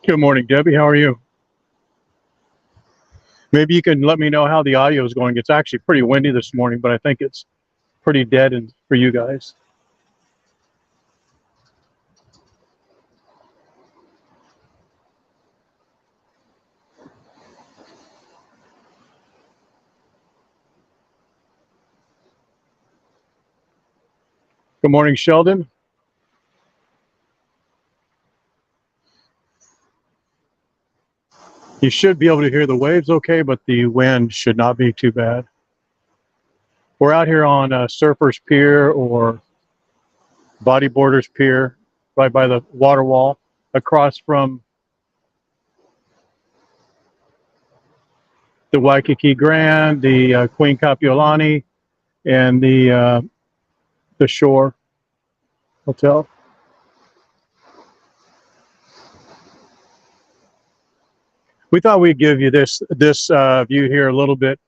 Good morning, Debbie. How are you? Maybe you can let me know how the audio is going. It's actually pretty windy this morning, but I think it's pretty dead and for you guys. Good morning, Sheldon. You should be able to hear the waves okay, but the wind should not be too bad. We're out here on Surfers Pier or Bodyboarders Pier, right by the water wall, across from the Waikiki Grand, the Queen Kapiolani, and the Shore Hotel. We thought we'd give you this view here a little bit.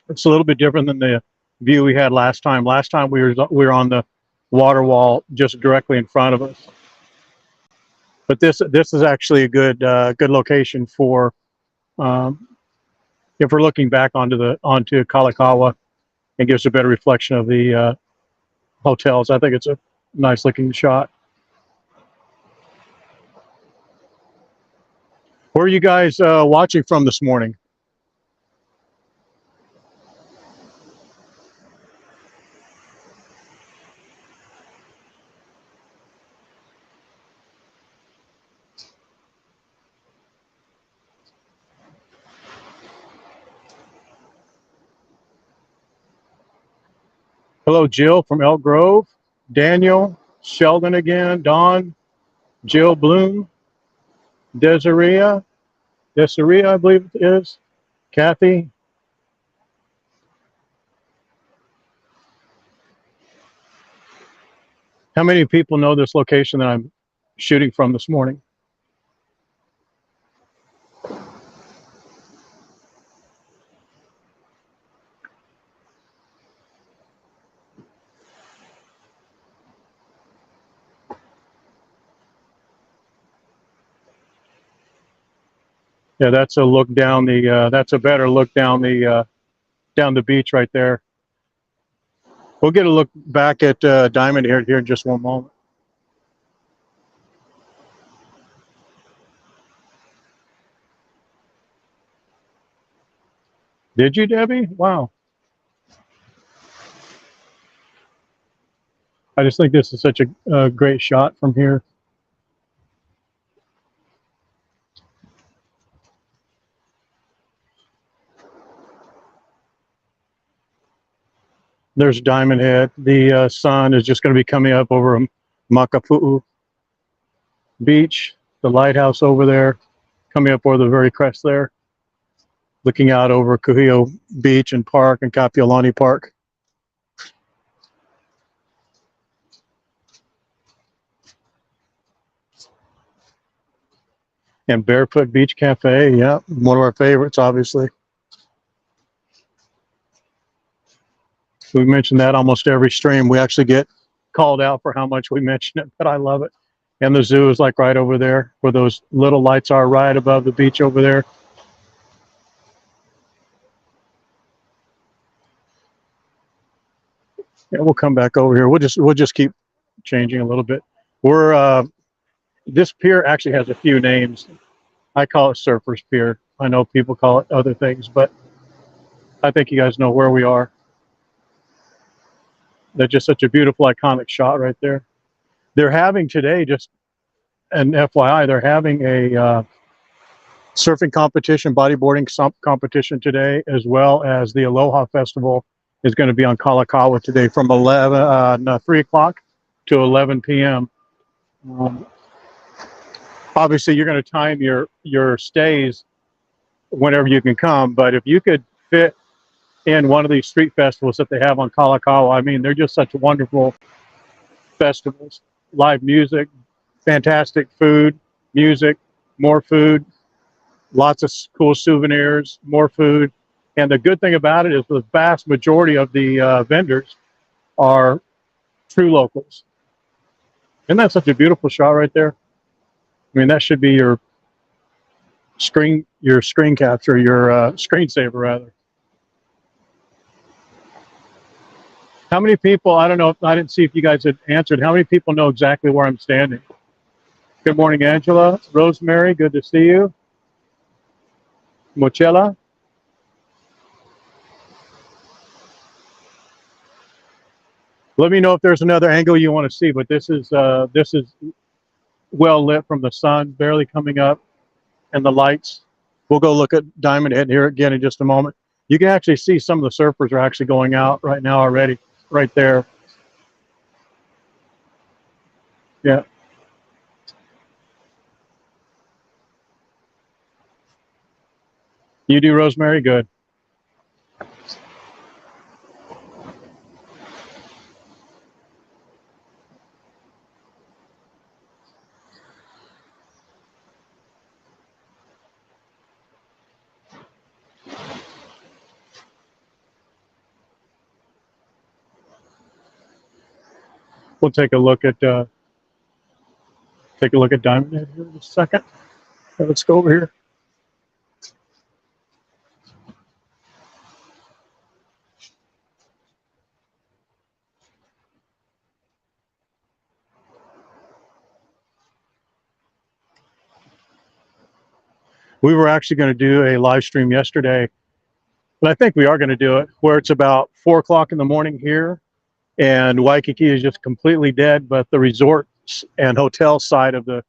It's a little bit different than the view we had last time. Last time we were on the water wall just directly in front of us. But this is actually a good location for um, if we're looking back onto Kalakaua and gives a better reflection of the hotels. I think it's a nice looking shot. Where are you guys watching from this morning? Hello, Jill from Elk Grove, Daniel, Sheldon again, Don, Jill Bloom, Desiree, I believe it is, Kathy. How many people know this location that I'm shooting from this morning? Yeah, that's a look down that's a better look down the beach right there. We'll get a look back at Diamond here in just one moment. Did you, Debbie? Wow. I just think this is such a great shot from here. There's Diamond Head. The sun is just going to be coming up over Makapu'u Beach, the lighthouse over there, coming up over the very crest there, looking out over Kuhio Beach and Park and Kapiolani Park. And Barefoot Beach Cafe, yeah, one of our favorites, obviously. We mention that almost every stream. We actually get called out for how much we mention it, but I love it. And the zoo is like right over there where those little lights are right above the beach over there. Yeah, we'll come back over here. We'll just keep changing a little bit. We're this pier actually has a few names. I call it Surfers Pier. I know people call it other things, but I think you guys know where we are. That's just such a beautiful, iconic shot right there. They're having today, just an FYI, they're having a surfing competition, bodyboarding competition today, as well as the Aloha Festival is going to be on Kalakaua today from 3 o'clock to 11 p.m. Um, obviously, you're going to time your stays whenever you can come, but if you could fit in one of these street festivals that they have on Kalakaua, I mean, they're just such wonderful festivals. Live music, fantastic food, music, more food, lots of cool souvenirs, more food. And the good thing about it is the vast majority of the vendors are true locals. Isn't that such a beautiful shot right there? I mean, that should be your screen capture, your screensaver rather. How many people, I don't know, I didn't see if you guys had answered, how many people know exactly where I'm standing? Good morning, Angela. Rosemary, good to see you. Mochella. Let me know if there's another angle you want to see, but this is well lit from the sun, barely coming up, and the lights. We'll go look at Diamond Head here again in just a moment. You can actually see some of the surfers are actually going out right now already, right there. Yeah. You do, Rosemary? Good. We'll take a look at Diamond Head here in a second. Let's go over here. We were actually going to do a live stream yesterday, but I think we are going to do it where it's about 4 o'clock in the morning here, and Waikiki is just completely dead, but the resorts and hotel side of the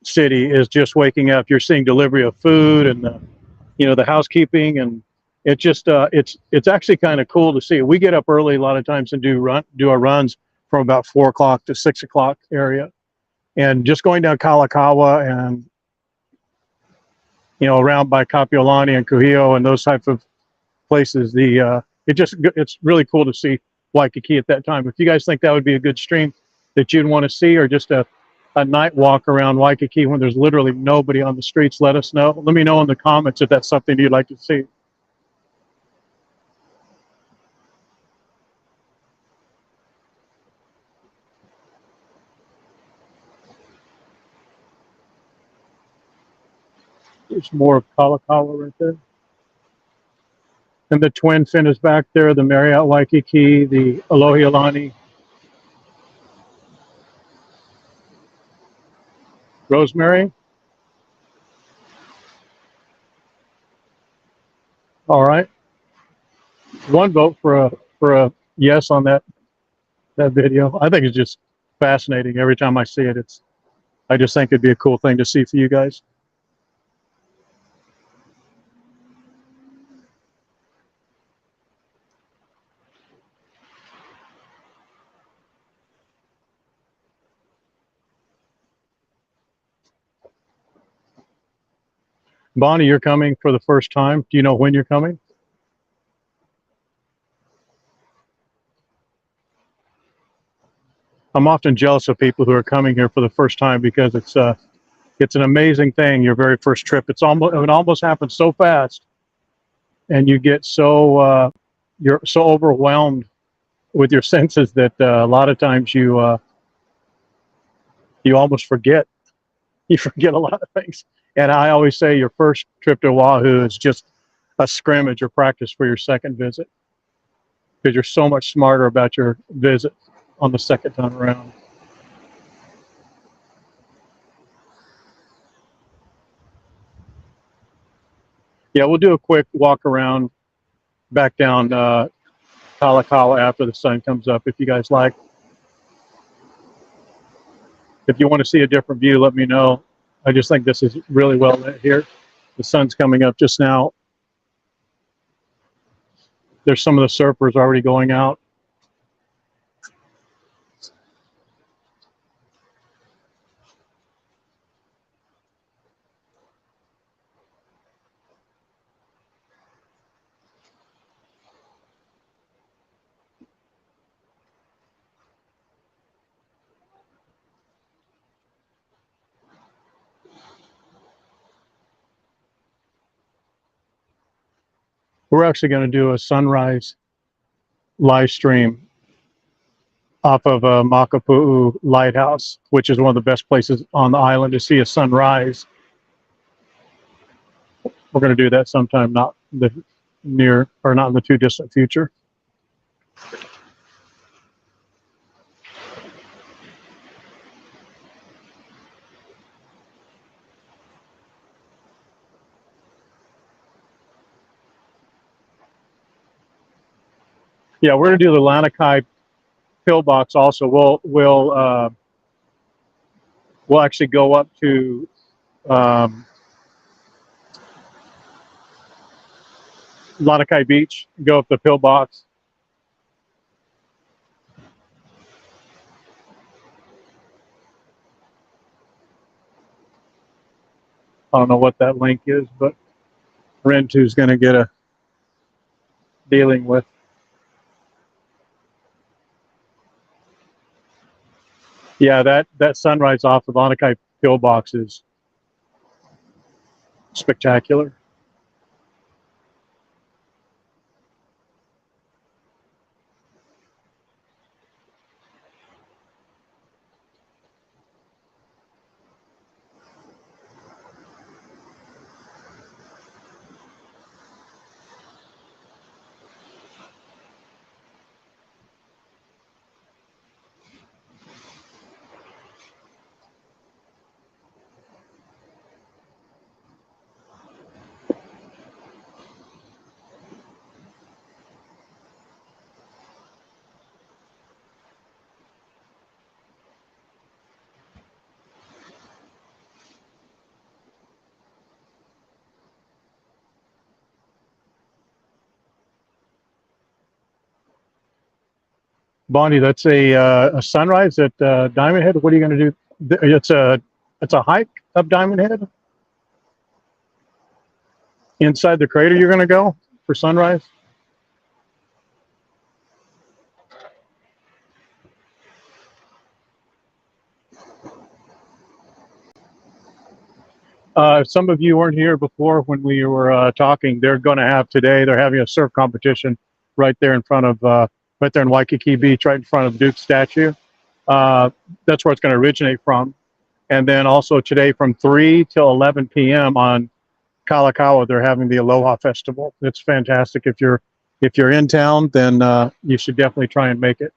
city is just waking up. You're seeing delivery of food and the housekeeping, and it just it's actually kind of cool to see. We get up early a lot of times and do our runs from about 4 o'clock to 6 o'clock area, and just going down Kalakaua and around by Kapiolani and Kuhio and those type of places. It's really cool to see Waikiki at that time. If you guys think that would be a good stream that you'd want to see, or just a night walk around Waikiki when there's literally nobody on the streets, let us know. Let me know in the comments if that's something you'd like to see. There's more of Kalakaua right there. And the Twin Fin is back there, the Marriott Waikiki, the Alohialani. Rosemary? All right. One vote for a yes on that video. I think it's just fascinating every time I see it. I just think it'd be a cool thing to see for you guys. Bonnie, you're coming for the first time. Do you know when you're coming? I'm often jealous of people who are coming here for the first time because it's an amazing thing. Your very first trip. It almost happens so fast, and you get you're so overwhelmed with your senses that a lot of times you almost forget. You forget a lot of things. And I always say your first trip to Oahu is just a scrimmage or practice for your second visit, because you're so much smarter about your visit on the second time around. Yeah, we'll do a quick walk around back down Kalakaua after the sun comes up, if you guys like. If you want to see a different view, let me know. I just think this is really well lit here. The sun's coming up just now. There's some of the surfers already going out. We're actually going to do a sunrise live stream off of Makapu'u Lighthouse, which is one of the best places on the island to see a sunrise. We're going to do that sometime, not the near or not in the too distant future. Yeah, we're going to do the Lanikai pillbox also. We'll actually go up to Lanikai Beach, go up the pillbox. I don't know what that link is, but Rentu's going to get a dealing with. Yeah, that sunrise off the Lanikai pillbox is spectacular. Bonnie, that's a sunrise at Diamond Head. What are you going to do? It's a hike up Diamond Head. Inside the crater, you're going to go for sunrise. Some of you weren't here before when we were talking. They're going to have today. They're having a surf competition right there in front of right there in Waikiki Beach, right in front of Duke's statue. That's where it's going to originate from. And then also today from 3 till 11 p.m. on Kalakaua, they're having the Aloha Festival. It's fantastic. If you're in town, then you should definitely try and make it.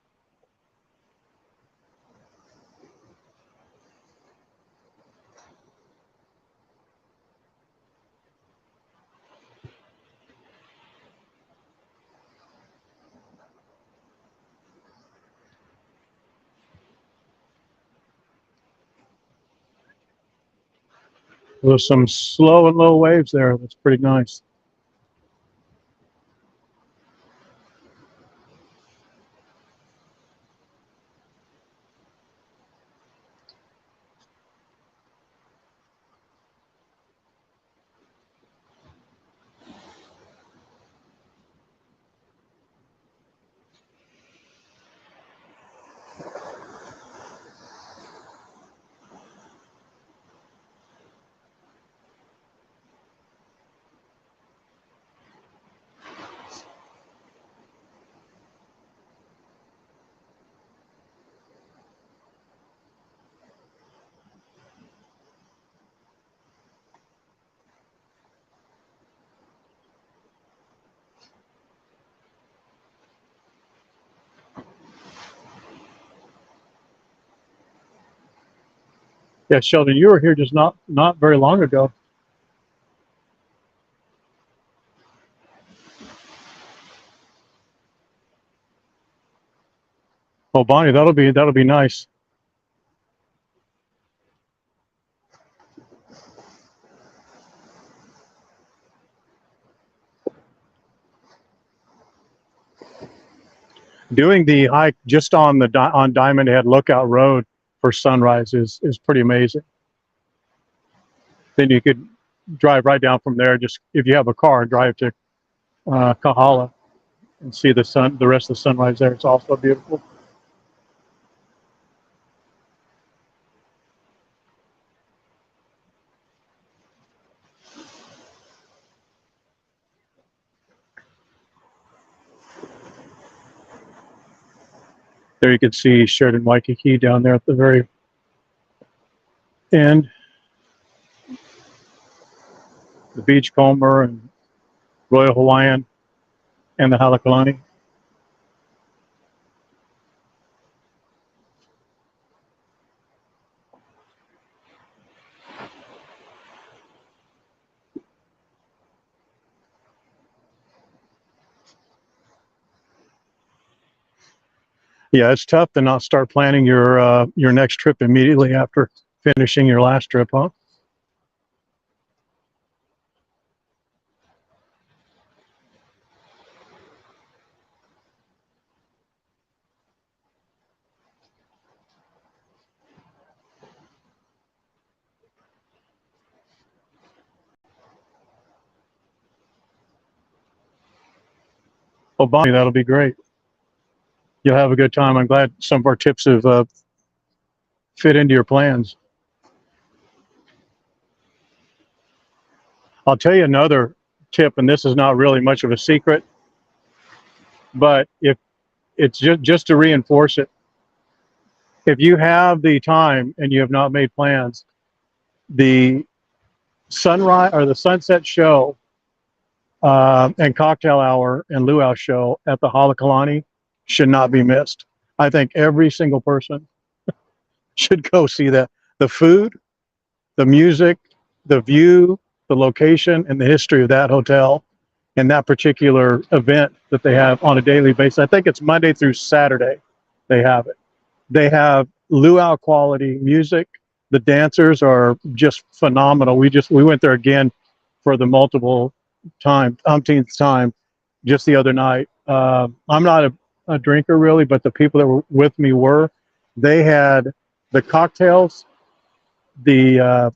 There's some slow and low waves there. That's pretty nice. Yeah, Sheldon, you were here just not very long ago. Oh, Bonnie, that'll be nice. Doing the hike just on on Diamond Head Lookout Road for sunrise is pretty amazing. Then you could drive right down from there. Just if you have a car, drive to Kahala and see the rest of the sunrise there. It's also beautiful. There you can see Sheridan Waikiki down there at the very end. The Beachcomber and Royal Hawaiian and the Halekulani. Yeah, it's tough to not start planning your next trip immediately after finishing your last trip, huh? Oh, Bonnie, that'll be great. You'll have a good time. I'm glad some of our tips have fit into your plans. I'll tell you another tip, and this is not really much of a secret, but if it's just to reinforce it, if you have the time and you have not made plans, the sunrise or the sunset show and cocktail hour and luau show at the Halekulani should not be missed. I think every single person should go see that. The food, the music, the view, the location, and the history of that hotel and that particular event that they have on a daily basis. I think it's Monday through Saturday they have it. They have luau quality music. The dancers are just phenomenal. We went there again for the umpteenth time just the other night. I'm not a drinker really, but the people that were with me were. They had the cocktails, the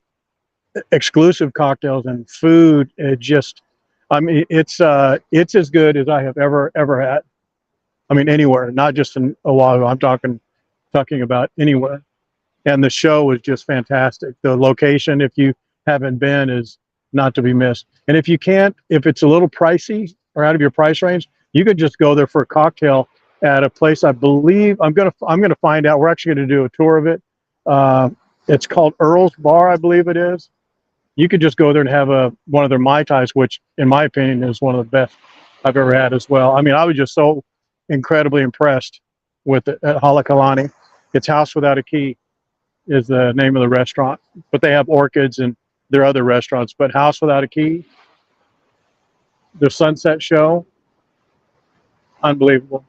exclusive cocktails and food. I mean, it's as good as I have ever had. I mean, anywhere, not just in Oahu. I'm talking about anywhere. And the show was just fantastic. The location, if you haven't been, is not to be missed. And if you can't, if it's a little pricey or out of your price range, you could just go there for a cocktail at a place. I believe I'm gonna find out. We're actually gonna do a tour of it. It's called Earl's Bar, I believe it is. You could just go there and have one of their Mai Tais, which in my opinion is one of the best I've ever had as well. I mean, I was just so incredibly impressed with it at Halekulani. It's House Without a Key is the name of the restaurant, but they have Orchids and there are other restaurants, but House Without a Key, the sunset show, unbelievable.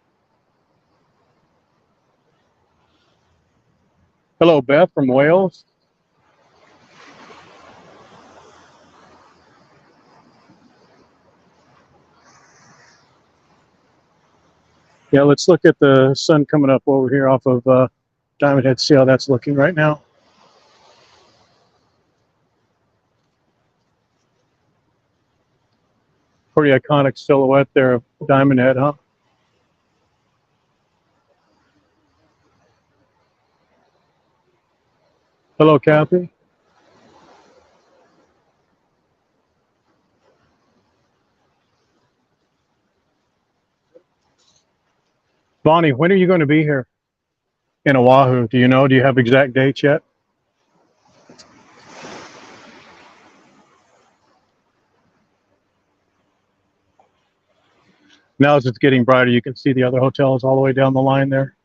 Hello, Beth from Wales. Yeah, let's look at the sun coming up over here off of Diamond Head, see how that's looking right now. Pretty iconic silhouette there of Diamond Head, huh? Hello, Kathy. Bonnie, when are you going to be here in Oahu? Do you know? Do you have exact dates yet? Now as it's getting brighter, you can see the other hotels all the way down the line there.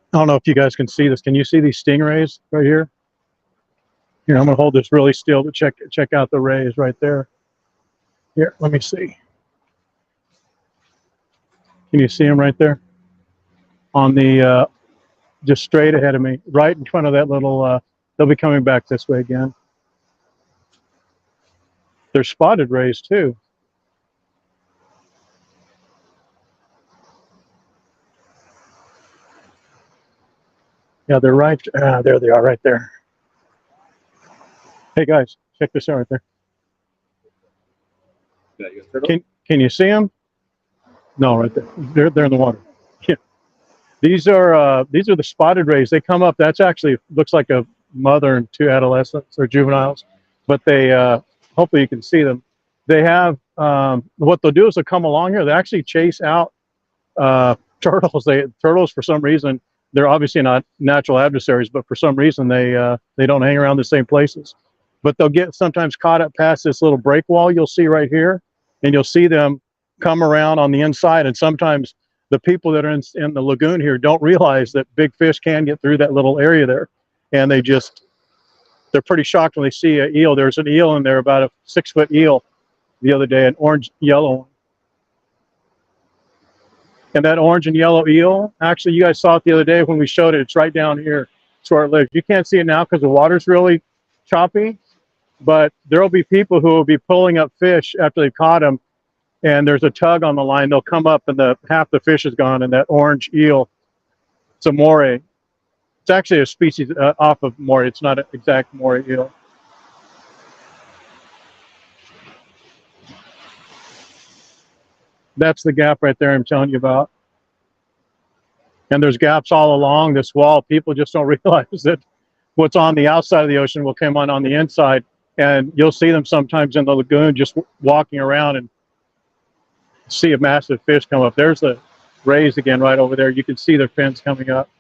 I don't know if you guys can see this. Can you see these stingrays right here? Here, I'm gonna hold this really still to check out the rays right there. Here, let me see. Can you see them right there? On the just straight ahead of me, right in front of that little. They'll be coming back this way again. They're spotted rays too. Yeah, they're right. There they are, right there. Hey guys, check this out right there. Can you see them? No, right there. They're in the water. Yeah. These are the spotted rays. They come up. That's actually looks like a mother and two adolescents or juveniles, but they hopefully you can see them. They have what they'll do is they'll come along here. They actually chase out turtles. Turtles for some reason they're obviously not natural adversaries, but for some reason they don't hang around the same places. But they'll get sometimes caught up past this little break wall you'll see right here, and you'll see them come around on the inside. And sometimes the people that are in the lagoon here don't realize that big fish can get through that little area there, and they're pretty shocked when they see an eel. There's an eel in there, about a 6-foot eel, the other day, an orange yellow one. And that orange and yellow eel, actually, you guys saw it the other day when we showed it. It's right down here. It's where it lives. You can't see it now because the water's really choppy, but there will be people who will be pulling up fish after they've caught them, and there's a tug on the line. They'll come up, and half the fish is gone, and that orange eel, it's a moray. It's actually a species off of moray. It's not an exact moray eel. That's the gap right there I'm telling you about. And there's gaps all along this wall. People just don't realize that what's on the outside of the ocean will come on the inside. And you'll see them sometimes in the lagoon just walking around and see a massive fish come up. There's the rays again right over there. You can see their fins coming up.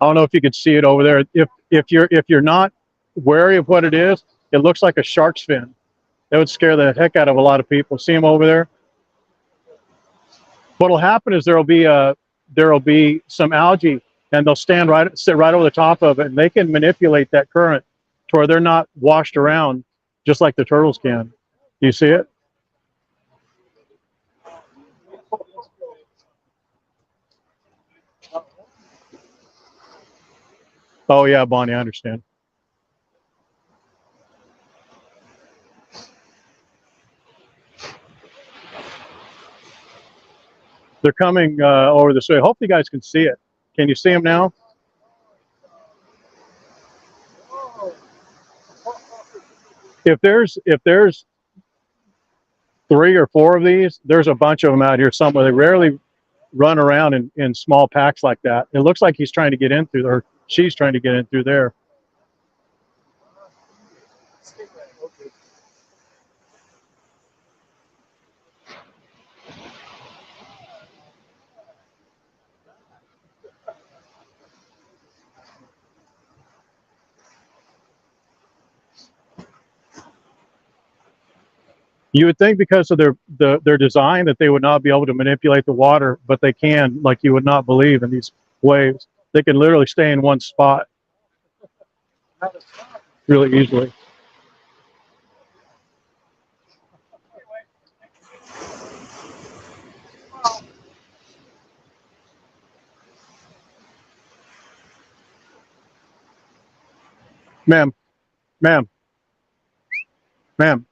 I don't know if you can see it over there. If you're not wary of what it is, it looks like a shark's fin. That would scare the heck out of a lot of people. See them over there? What'll happen is there'll be some algae, and they'll sit right over the top of it, and they can manipulate that current to where they're not washed around just like the turtles can. You see it? Oh yeah, Bonnie, I understand. They're coming over this way. Hope you guys can see it. Can you see them now? If there's 3 or 4 of these, there's a bunch of them out here somewhere. They rarely run around in small packs like that. It looks like he's trying to get in through there, or she's trying to get in through there. You would think because of their design that they would not be able to manipulate the water, but they can, like you would not believe, in these waves. They can literally stay in one spot really easily. Ma'am, ma'am, ma'am.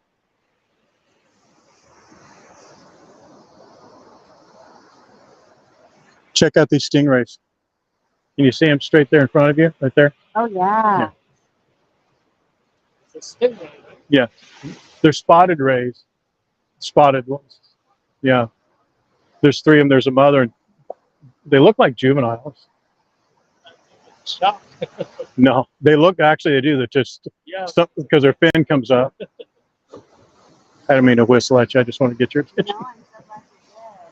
Check out these stingrays. Can you see them straight there in front of you, right there? Oh, yeah. Yeah. It's a stingray. Yeah, they're spotted rays, spotted ones. Yeah, there's 3 of them. There's a mother, and they look like juveniles. Shock. No, they look actually they do. They're just because their fin comes up. I don't mean to whistle at you. I just want to get your attention. No, I'm so glad you did.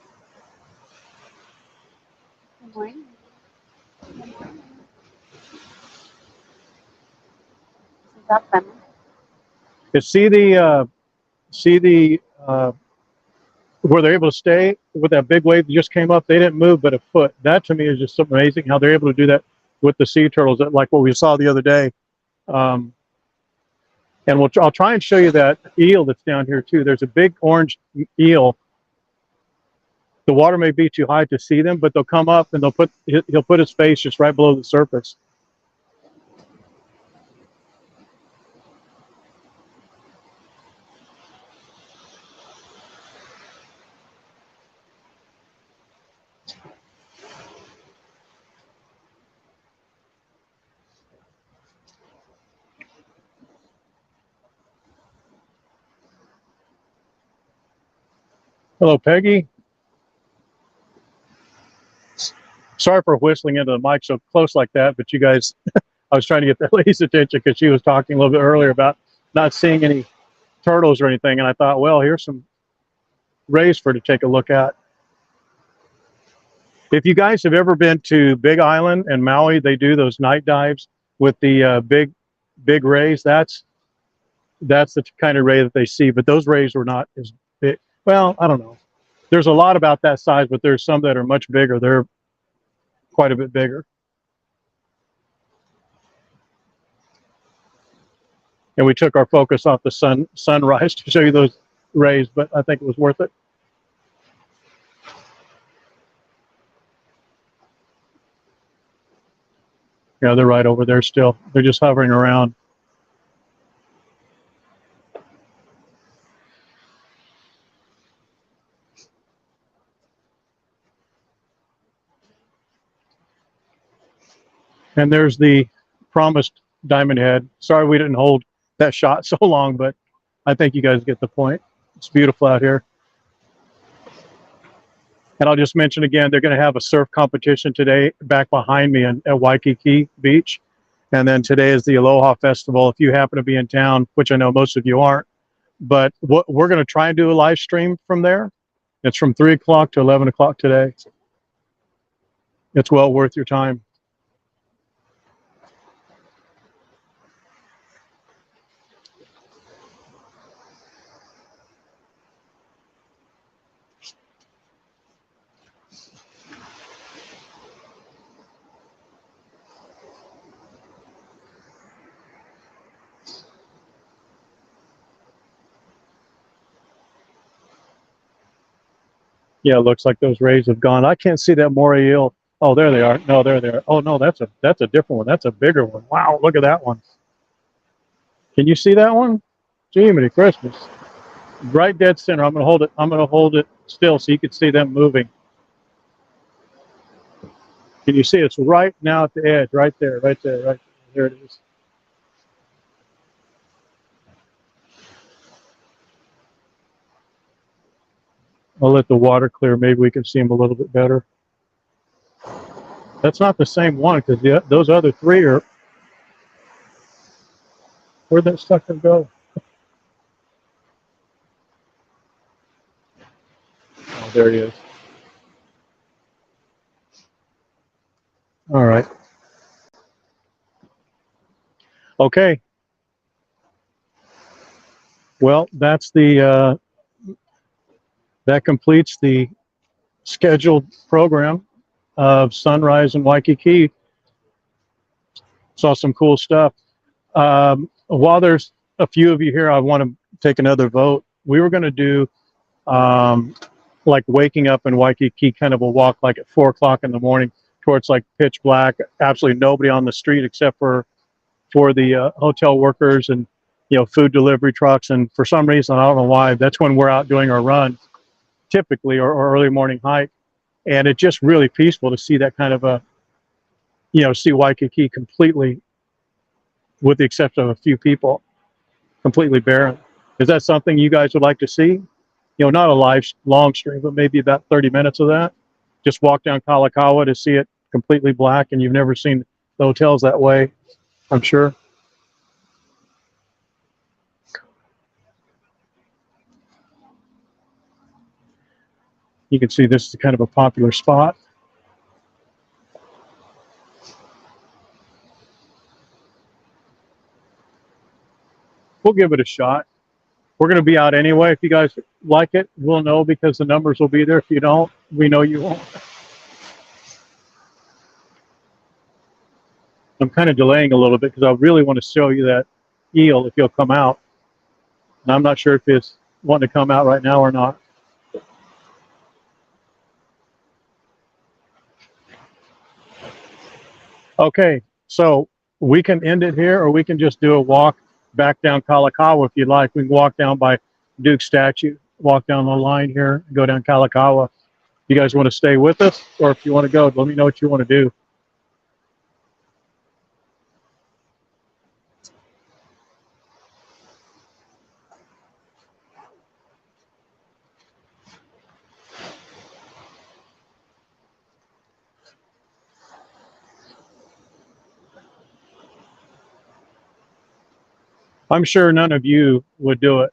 Good morning. Good morning. Is that friendly? You see the where they're able to stay with that big wave that just came up. They didn't move but a foot. That to me is just amazing how they're able to do that with the sea turtles, like what we saw the other day. And I'll try and show you that eel that's down here too. There's a big orange eel. The water may be too high to see them, but they'll come up and he'll put his face just right below the surface. Hello, Peggy. Sorry for whistling into the mic so close like that, but you guys, I was trying to get that lady's attention because she was talking a little bit earlier about not seeing any turtles or anything, and I thought, well, here's some rays for her to take a look at. If you guys have ever been to Big Island and Maui, they do those night dives with the big rays. That's the kind of ray that they see, but those rays were not as big. Well, I don't know. There's a lot about that size, but there's some that are much bigger. They're quite a bit bigger. And we took our focus off the sunrise to show you those rays, but I think it was worth it. Yeah, they're right over there still. They're just hovering around. And there's the promised diamond head. Sorry we didn't hold that shot so long, but I think you guys get the point. It's beautiful out here. And I'll just mention again, they're going to have a surf competition today back behind me at Waikiki Beach. And then today is the Aloha Festival. If you happen to be in town, which I know most of you aren't, but we're going to try and do a live stream from there. It's from 3 o'clock to 11 o'clock today. It's well worth your time. Yeah, it looks like those rays have gone. I can't see that moray eel. Oh, there they are. No, there they are. Oh no, that's a different one. That's a bigger one. Wow, look at that one. Can you see that one? Jiminy Christmas. Right dead center. I'm gonna hold it. I'm gonna hold it still so you can see them moving. Can you see it's right now at the edge, right there, right there, right there. There it is. I'll let the water clear. Maybe we can see them a little bit better. That's not the same one because those other three are. Where'd that sucker go? Oh, there he is. All right. Okay. Well, that's the that completes the scheduled program of Sunrise in Waikiki. Saw some cool stuff. While there's a few of you here, I want to take another vote. We were going to do like waking up in Waikiki, kind of a walk like at 4 o'clock in the morning towards like pitch black, absolutely nobody on the street except for the hotel workers and food delivery trucks. And for some reason, I don't know why, that's when we're out doing our run typically, or early morning hike. And it's just really peaceful to see that kind of a, see Waikiki completely, with the exception of a few people, completely barren. Is that something you guys would like to see? Not a live long stream, but maybe about 30 minutes of that. Just walk down Kalakaua to see it completely black, and you've never seen the hotels that way, I'm sure. You can see this is kind of a popular spot. We'll give it a shot. We're going to be out anyway. If you guys like it, we'll know because the numbers will be there. If you don't, we know you won't. I'm kind of delaying a little bit because I really want to show you that eel if you'll come out. And I'm not sure if it's wanting to come out right now or not. Okay, so we can end it here, or we can just do a walk back down Kalakaua if you'd like. We can walk down by Duke's statue, walk down the line here, and go down Kalakaua. You guys want to stay with us, or if you want to go, let me know what you want to do. I'm sure none of you would do it,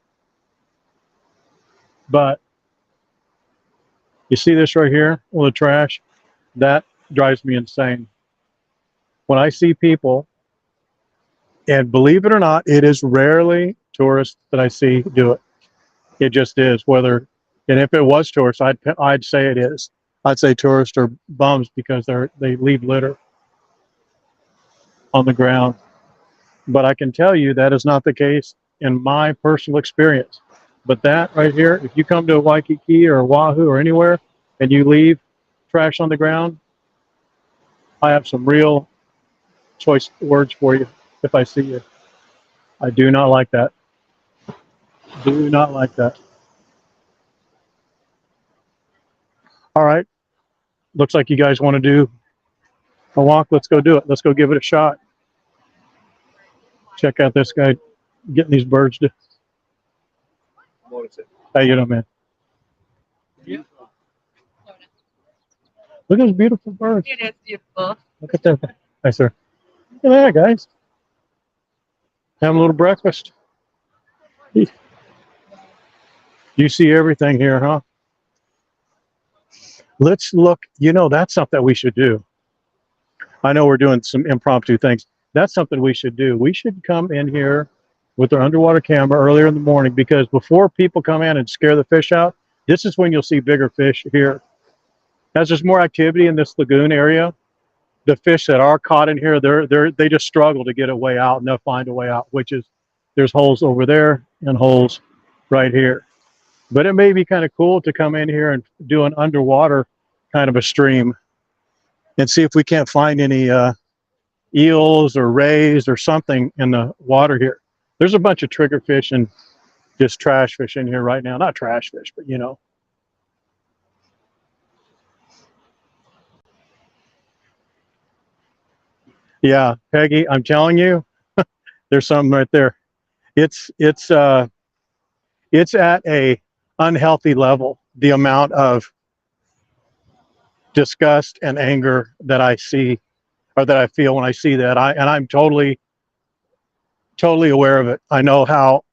but you see this right here, all the trash? That drives me insane. When I see people, and believe it or not, it is rarely tourists that I see do it. It just is. Whether, and if it was tourists, I'd say it is. I'd say tourists are bums because they leave litter on the ground. But I can tell you that is not the case in my personal experience. But that right here, if you come to Waikiki or Oahu or anywhere and you leave trash on the ground, I have some real choice words for you if I see you. I do not like that. Do not like that. All right. Looks like you guys want to do a walk. Let's go do it. Let's go give it a shot. Check out this guy getting these birds to. How you doing, man? Look at those beautiful birds. It is beautiful. Look at that. Hi, sir. Look at that, guys. Having a little breakfast. You see everything here, huh? Let's look. You know, that's something that we should do. I know we're doing some impromptu things. That's something we should do. We should come in here with our underwater camera earlier in the morning, because before people come in and scare the fish out, this is when you'll see bigger fish here. As there's more activity in this lagoon area, the fish that are caught in here, they just struggle to get a way out, and they'll find a way out, which is, there's holes over there and holes right here. But it may be kind of cool to come in here and do an underwater kind of a stream and see if we can't find any eels or rays or something in the water here. There's a bunch of triggerfish and just trash fish in here right now. Not trash fish, but you know. Yeah, Peggy, I'm telling you, there's something right there. It's at a unhealthy level, the amount of disgust and anger that I see, or that I feel when I see that. I'm totally aware of it. I know how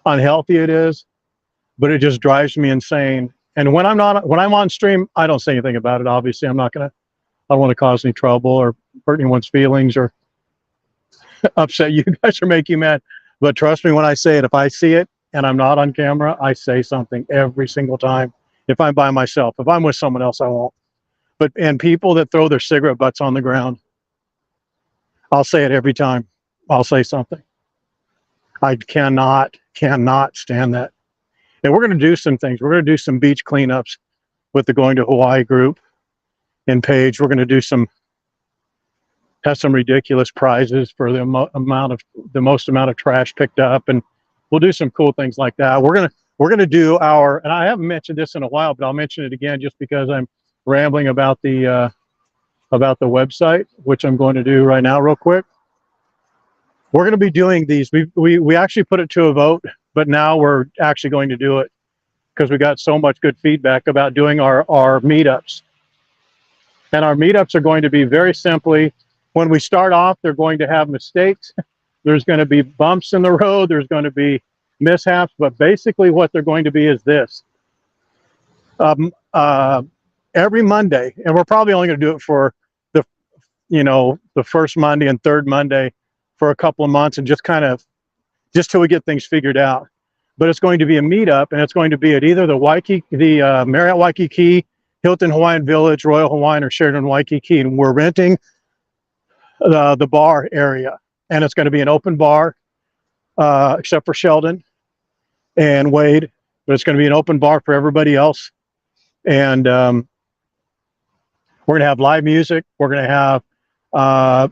unhealthy it is, but it just drives me insane. And when I'm on stream, I don't say anything about it. Obviously, I don't want to cause any trouble or hurt anyone's feelings or upset you guys or make you mad. But trust me when I say it, if I see it and I'm not on camera, I say something every single time. If I'm by myself, if I'm with someone else, I won't. And people that throw their cigarette butts on the ground, I'll say it every time. I'll say something. I cannot stand that. And we're going to do some things. We're going to do some beach cleanups with the Going to Hawaii group in Page. We're going to have some ridiculous prizes for the most amount of trash picked up, and we'll do some cool things like that. We're gonna do and I haven't mentioned this in a while, but I'll mention it again just because I'm rambling about the website, which I'm going to do right now real quick. We're going to be doing these. We actually put it to a vote, but now we're actually going to do it because we got so much good feedback about doing our meetups. And our meetups are going to be very simply, when we start off, they're going to have mistakes. There's going to be bumps in the road. There's going to be mishaps. But basically what they're going to be is this. Every Monday, and we're probably only going to do it for the first Monday and third Monday for a couple of months, and just till we get things figured out. But it's going to be a meetup, and it's going to be at either the Marriott Waikiki, Hilton Hawaiian Village, Royal Hawaiian, or Sheraton Waikiki, and we're renting the bar area, and it's going to be an open bar, except for Sheldon and Wade, but it's going to be an open bar for everybody else. And we're going to have live music. We're going to have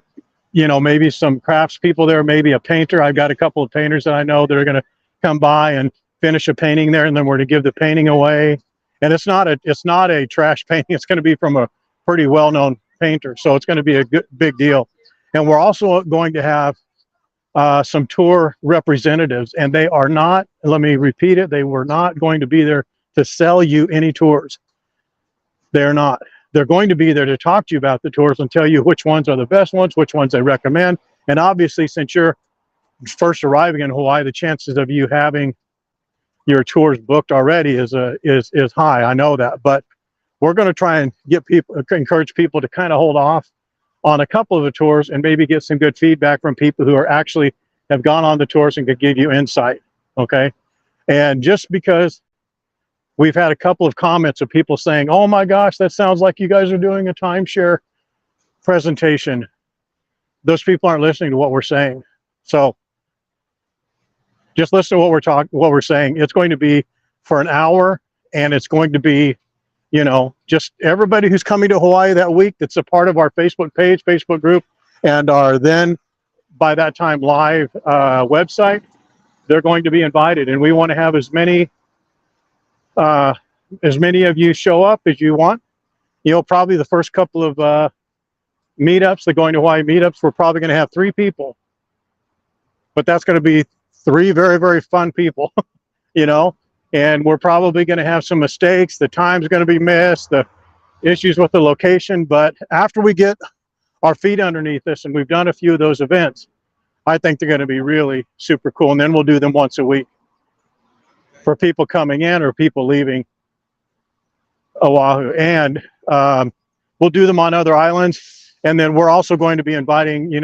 maybe some crafts people there, maybe a painter. I've got a couple of painters that I know that are going to come by and finish a painting there, and then we're to give the painting away. And it's not a trash painting. It's going to be from a pretty well-known painter, so it's going to be a big deal. And we're also going to have some tour representatives, and they are not, let me repeat it, they were not going to be there to sell you any tours. They're not. They're going to be there to talk to you about the tours and tell you which ones are the best ones, which ones they recommend, And obviously, since you're first arriving in Hawaii, the chances of you having your tours booked already is high. I know that, but we're going to try and encourage people to kind of hold off on a couple of the tours and maybe get some good feedback from people who are actually have gone on the tours and could give you insight. Okay. And just because we've had a couple of comments of people saying, oh my gosh, that sounds like you guys are doing a timeshare presentation. Those people aren't listening to what we're saying. So just listen to what we're saying. It's going to be for an hour, and it's going to be, just everybody who's coming to Hawaii that week that's a part of our Facebook page, Facebook group, and are then by that time live website, they're going to be invited. And we want to have as many of you show up as you want. Probably the first couple of meetups, the Going to Hawaii meetups, we're probably going to have 3 people. But that's going to be 3 very, very fun people, and we're probably going to have some mistakes. The time's going to be missed, the issues with the location. But after we get our feet underneath us and we've done a few of those events, I think they're going to be really super cool. And then we'll do them once a week for people coming in or people leaving Oahu. And we'll do them on other islands. And then we're also going to be inviting,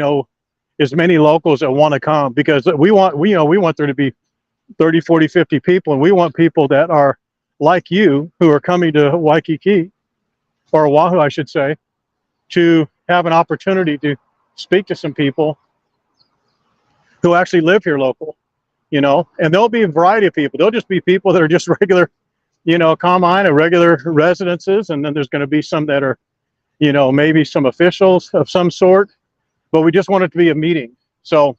as many locals that want to come, because we want there to be 30, 40, 50 people. And we want people that are like you, who are coming to Waikiki, or Oahu, I should say, to have an opportunity to speak to some people who actually live here local, and there'll be a variety of people. There'll just be people that are just regular, common or regular residences. And then there's going to be some that are, maybe some officials of some sort, but we just want it to be a meeting. So,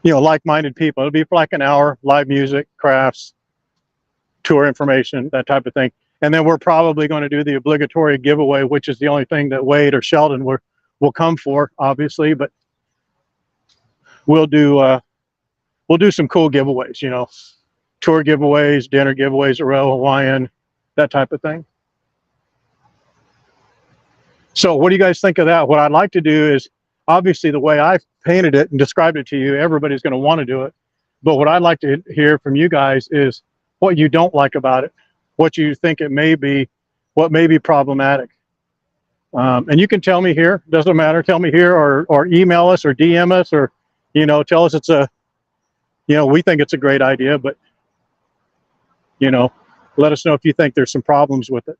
like-minded people. It'll be for like an hour, live music, crafts, tour information, that type of thing. And then we're probably going to do the obligatory giveaway, which is the only thing that Wade or Sheldon will come for, obviously. But we'll do some cool giveaways, tour giveaways, dinner giveaways, a Royal Hawaiian, that type of thing. So what do you guys think of that? What I'd like to do is, obviously, the way I've painted it and described it to you, everybody's going to want to do it. But what I'd like to hear from you guys is what you don't like about it, what you think it may be, what may be problematic. And you can tell me here, doesn't matter, tell me here, or email us or DM us, or, tell us we think it's a great idea, but, let us know if you think there's some problems with it.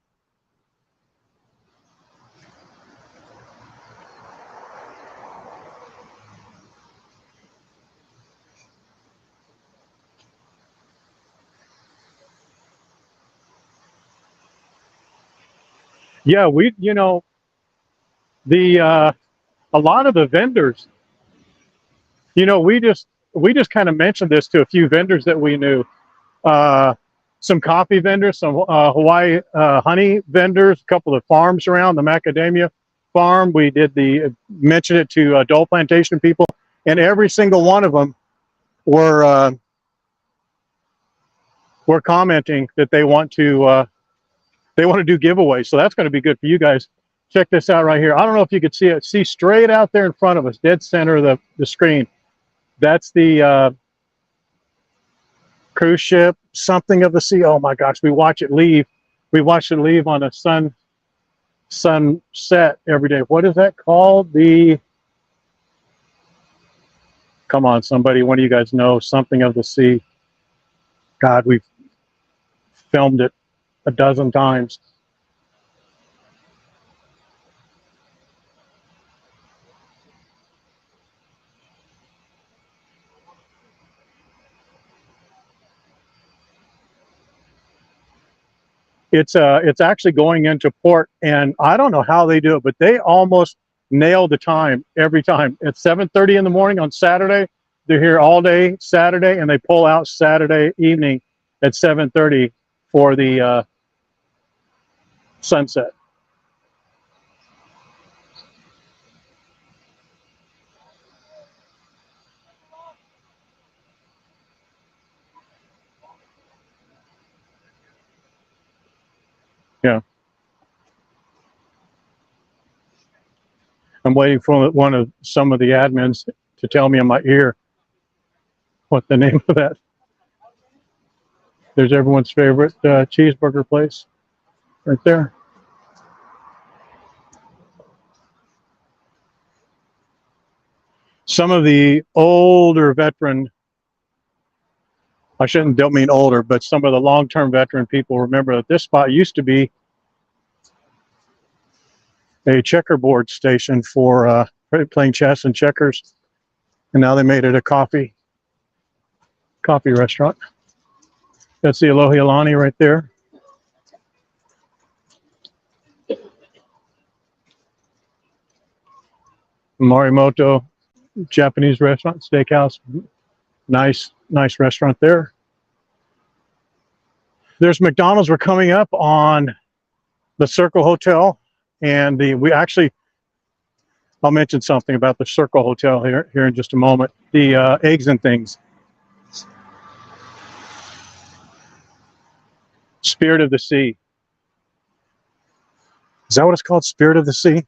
Yeah, a lot of the vendors, we just kind of mentioned this to a few vendors that we knew. Some coffee vendors, some Hawaii honey vendors, a couple of farms around the macadamia farm. We did mention it to Dole Plantation people, and every single one of them were commenting that they want to do giveaways. So that's going to be good for you guys. Check this out right here. I don't know if you could see it. See straight out there in front of us, dead center of the screen. That's the cruise ship, something of the sea. Oh my gosh, we watch it leave. We watch it leave on a sunset every day. What is that called? Come on, somebody, one of you guys know, something of the sea. God, we've filmed it a dozen times. It's actually going into port, and I don't know how they do it, but they almost nail the time every time. It's 7:30 in the morning on Saturday. They're here all day Saturday, and they pull out Saturday evening at 7:30 for the sunset. Yeah. I'm waiting for some of the admins to tell me in my ear what the name of that. There's everyone's favorite cheeseburger place right there. Some of the older veteran, don't mean older, but some of the long-term veteran people remember that this spot used to be a checkerboard station for playing chess and checkers, and now they made it a coffee restaurant. That's the Alohialani right there. Morimoto Japanese restaurant, steakhouse. Nice restaurant there. There's McDonald's. We're coming up on the Circle Hotel, and I'll mention something about the Circle Hotel here in just a moment. The eggs and things. Spirit of the Sea. Is that what it's called? Spirit of the Sea?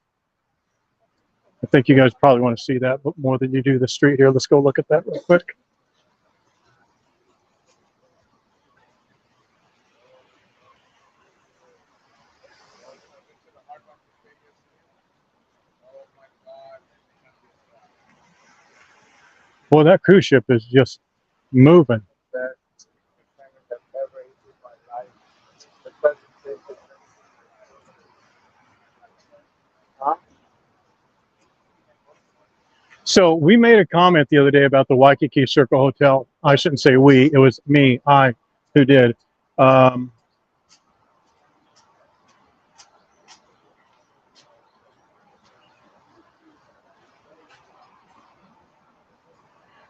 I think you guys probably want to see that more than you do the street here. Let's go look at that real quick. Boy, that cruise ship is just moving. So we made a comment the other day about the Waikiki Circle Hotel. I shouldn't say we, it was I who did.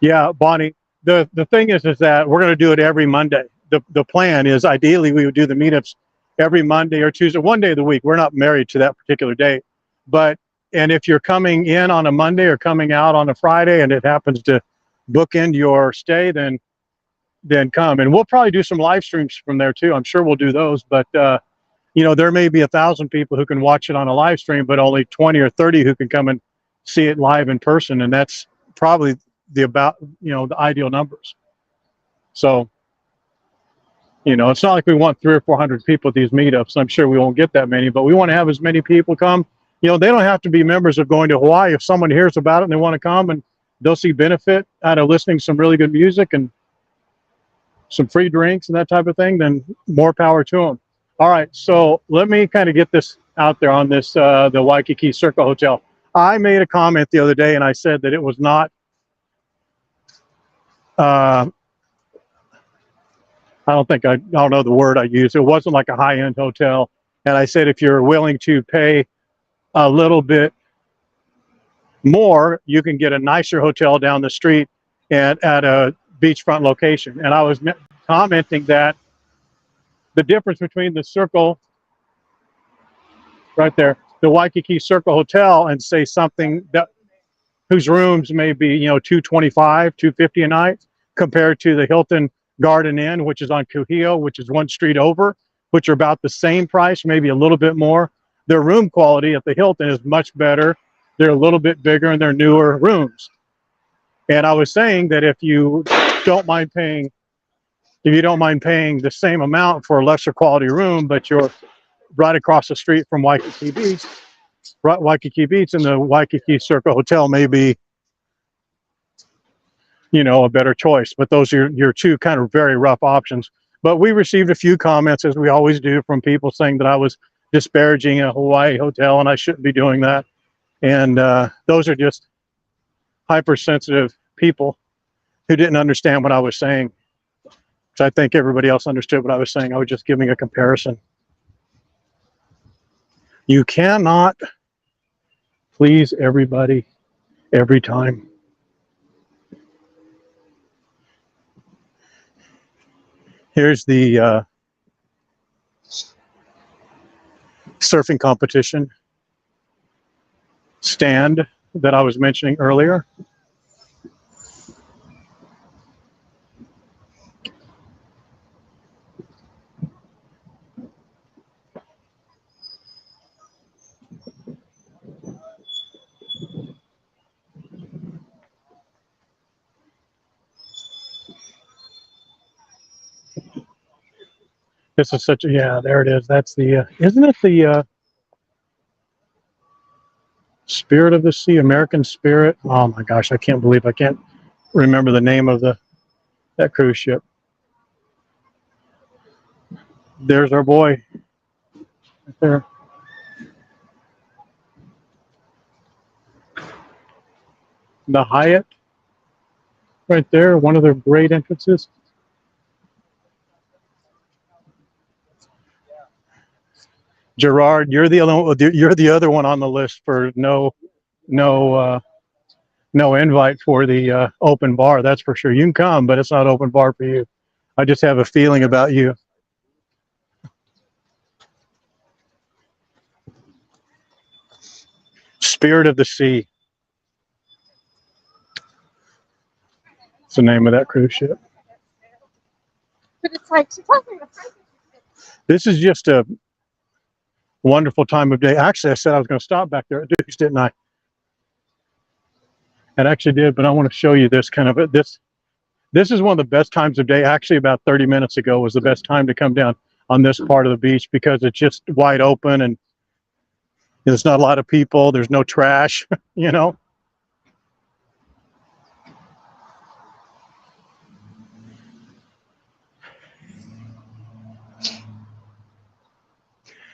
Yeah, Bonnie, the thing is that we're going to do it every Monday. The plan is ideally we would do the meetups every Monday or Tuesday, one day of the week. We're not married to that particular day, and if you're coming in on a Monday or coming out on a Friday and it happens to bookend your stay, then come. And we'll probably do some live streams from there too. I'm sure we'll do those, but there may be 1,000 people who can watch it on a live stream, but only 20 or 30 who can come and see it live in person. And that's probably the ideal numbers. So, it's not like we want 300 or 400 people at these meetups. I'm sure we won't get that many, but we want to have as many people come. They don't have to be members of going to Hawaii. If someone hears about it and they want to come and they'll see benefit out of listening to some really good music and some free drinks and that type of thing, then more power to them. All right, so let me kind of get this out there on this, the Waikiki Circle Hotel. I made a comment the other day and I said that it was not, I don't know the word I used. It wasn't like a high-end hotel. And I said, if you're willing to pay a little bit more, you can get a nicer hotel down the street and at a beachfront location. And I was commenting that the difference between the Circle right there, the Waikiki Circle Hotel, and say something whose rooms may be, $225, $250 a night, compared to the Hilton Garden Inn, which is on Kuhio, which is one street over, which are about the same price, maybe a little bit more. Their room quality at the Hilton is much better. They're a little bit bigger and they're newer rooms. And I was saying that if you don't mind paying the same amount for a lesser quality room, but you're right across the street from Waikiki Beach, and the Waikiki Circle Hotel may be, a better choice. But those are your two kind of very rough options. But we received a few comments, as we always do, from people saying that I was disparaging a Hawaii hotel and I shouldn't be doing that. And those are just hypersensitive people who didn't understand what I was saying, which I think everybody else understood what I was saying. I was just giving a comparison. You cannot please everybody every time. Here's the surfing competition stand that I was mentioning earlier. This is such a, yeah, there it is. That's the, isn't it the Spirit of the Sea, American Spirit? Oh my gosh, I can't believe I can't remember the name of that cruise ship. There's our boy right there. The Hyatt right there, one of the great entrances. Gerard, you're the other one on the list for no no invite for the open bar. That's for sure. You can come, but it's not open bar for you. I just have a feeling about you. Spirit of the Sea. It's the name of that cruise ship. But it's like she's talking to Frank. This is just a wonderful time of day. Actually, I said I was going to stop back there at Duke's, didn't I? And actually did, but I want to show you this kind of this. This is one of the best times of day. Actually, about 30 minutes ago was the best time to come down on this part of the beach because it's just wide open and there's not a lot of people. There's no trash, you know.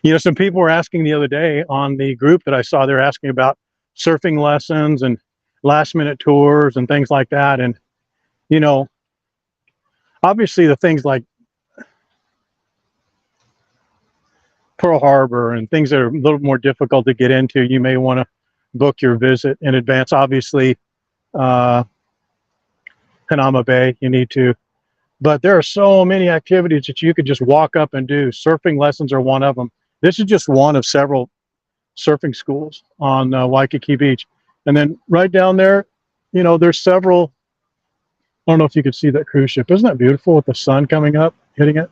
You know, some people were asking the other day on the group that I saw, they're asking about surfing lessons and last minute tours and things like that. And, you know, obviously the things like Pearl Harbor and things that are a little more difficult to get into, you may want to book your visit in advance. Obviously, Panama Bay, you need to. But there are so many activities that you could just walk up and do. Surfing lessons are one of them. This is just one of several surfing schools on Waikiki Beach. And then right down there, you know, there's several. I don't know if you could see that cruise ship. Isn't that beautiful with the sun coming up, hitting it?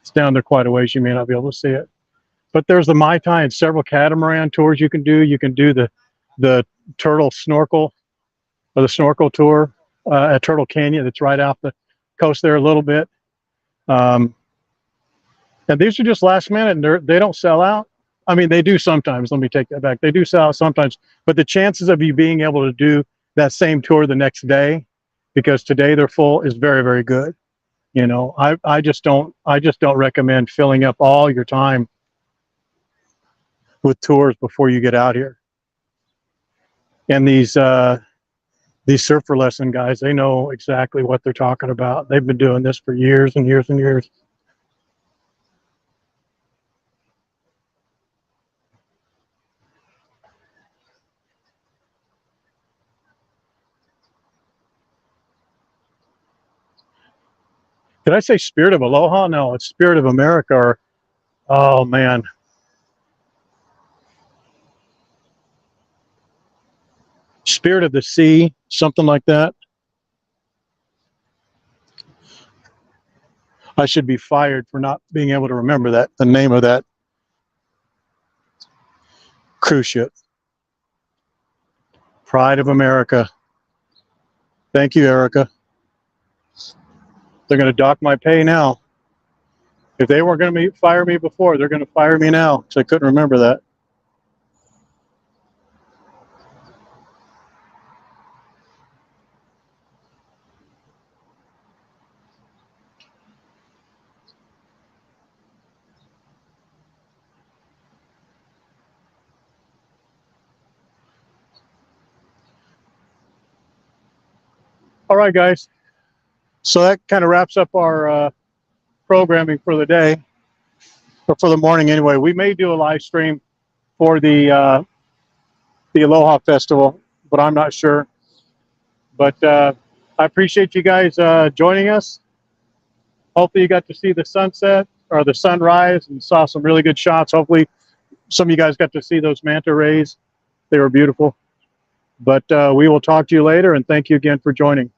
It's down there quite a ways. You may not be able to see it. But there's the Mai Tai and several catamaran tours you can do. You can do the turtle snorkel or the snorkel tour at Turtle Canyon. That's right off the coast there a little bit. And these are just last minute, and they don't sell out. I mean, they do sometimes. Let me take that back. They do sell out sometimes, but the chances of you being able to do that same tour the next day, because today they're full, is very, very good. You know, I just don't recommend filling up all your time with tours before you get out here. And these surfer lesson guys, they know exactly what they're talking about. They've been doing this for years and years and years. Did I say Spirit of Aloha? No, it's Spirit of America. Or, oh man, Spirit of the Sea, something like that. I should be fired for not being able to remember that, the name of that cruise ship. Pride of America. Thank you, Erica. They're going to dock my pay now. If they weren't going to fire me before, they're going to fire me now because I couldn't remember that. All right, guys. So that kind of wraps up our programming for the day, or for the morning anyway. We may do a live stream for the Aloha Festival, but I'm not sure. But I appreciate you guys joining us. Hopefully you got to see the sunset or the sunrise and saw some really good shots. Hopefully some of you guys got to see those manta rays. They were beautiful. But we will talk to you later, and thank you again for joining.